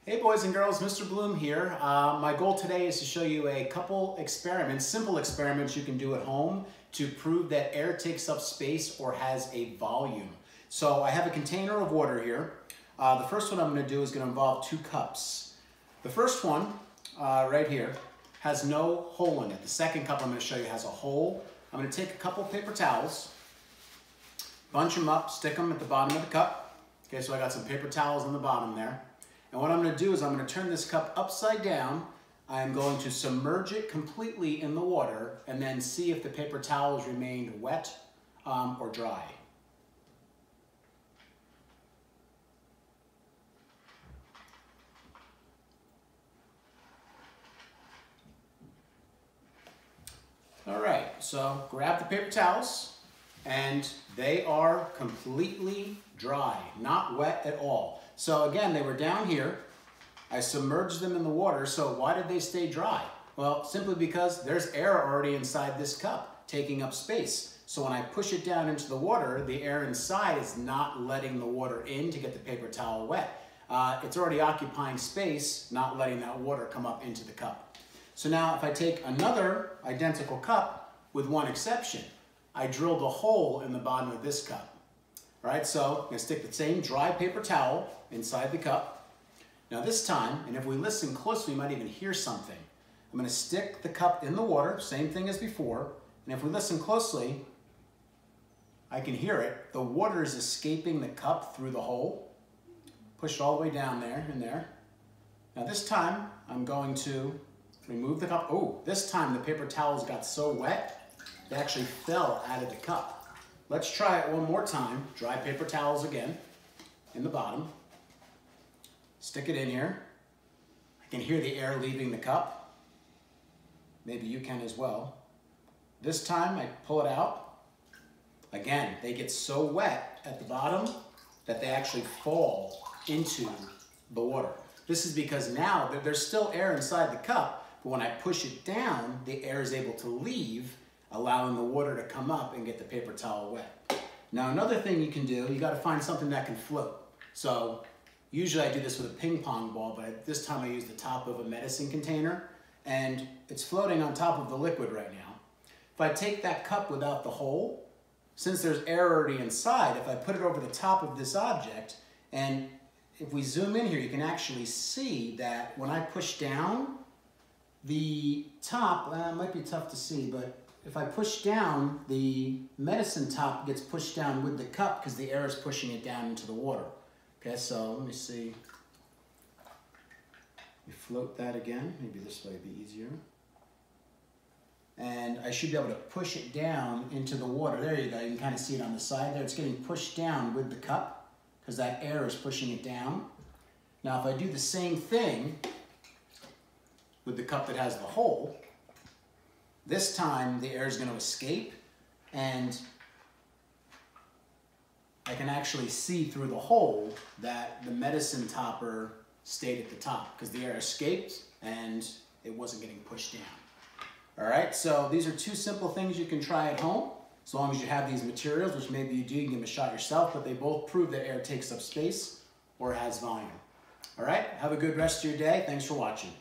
Hey boys and girls, Mr. Bloom here. My goal today is to show you a couple experiments, simple experiments you can do at home to prove that air takes up space or has a volume. So I have a container of water here. The first one I'm going to do is going to involve 2 cups. The first one, right here, has no hole in it. The second cup I'm going to show you has a hole. I'm going to take a couple paper towels, bunch them up, stick them at the bottom of the cup. Okay, so I got some paper towels on the bottom there. And what I'm going to do is I'm going to turn this cup upside down. I'm going to submerge it completely in the water and then see if the paper towels remained wet or dry. All right, so grab the paper towels and they are completely dry, not wet at all. So again, they were down here. I submerged them in the water, so why did they stay dry? Well, simply because there's air already inside this cup, taking up space. So when I push it down into the water, the air inside is not letting the water in to get the paper towel wet. It's already occupying space, not letting that water come up into the cup. So now if I take another identical cup, with one exception, I drilled a hole in the bottom of this cup. All right, so I'm going to stick the same dry paper towel inside the cup. Now this time, and if we listen closely, we might even hear something. I'm going to stick the cup in the water, same thing as before, and if we listen closely, I can hear it. The water is escaping the cup through the hole. Push it all the way down there and there. Now this time, I'm going to remove the cup. Oh, this time the paper towels got so wet, they actually fell out of the cup. Let's try it one more time. Dry paper towels again in the bottom. Stick it in here. I can hear the air leaving the cup. Maybe you can as well. This time I pull it out. Again, they get so wet at the bottom that they actually fall into the water. This is because now there's still air inside the cup, but when I push it down, the air is able to leave, allowing the water to come up and get the paper towel wet. Now another thing you can do, you got to find something that can float. So usually I do this with a ping pong ball, but this time I use the top of a medicine container and it's floating on top of the liquid right now. If I take that cup without the hole, since there's air already inside, if I put it over the top of this object, and if we zoom in here, you can actually see that when I push down, the top, it might be tough to see, but if I push down, the medicine top gets pushed down with the cup because the air is pushing it down into the water. Okay, so let me see. We float that again. Maybe this way would be easier. And I should be able to push it down into the water. There you go. You can kind of see it on the side there. It's getting pushed down with the cup because that air is pushing it down. Now, if I do the same thing with the cup that has the hole, this time the air is going to escape and I can actually see through the hole that the medicine topper stayed at the top because the air escaped and it wasn't getting pushed down. All right, so these are 2 simple things you can try at home as long as you have these materials, which maybe you do, you can give them a shot yourself, but they both prove that air takes up space or has volume. All right, have a good rest of your day. Thanks for watching.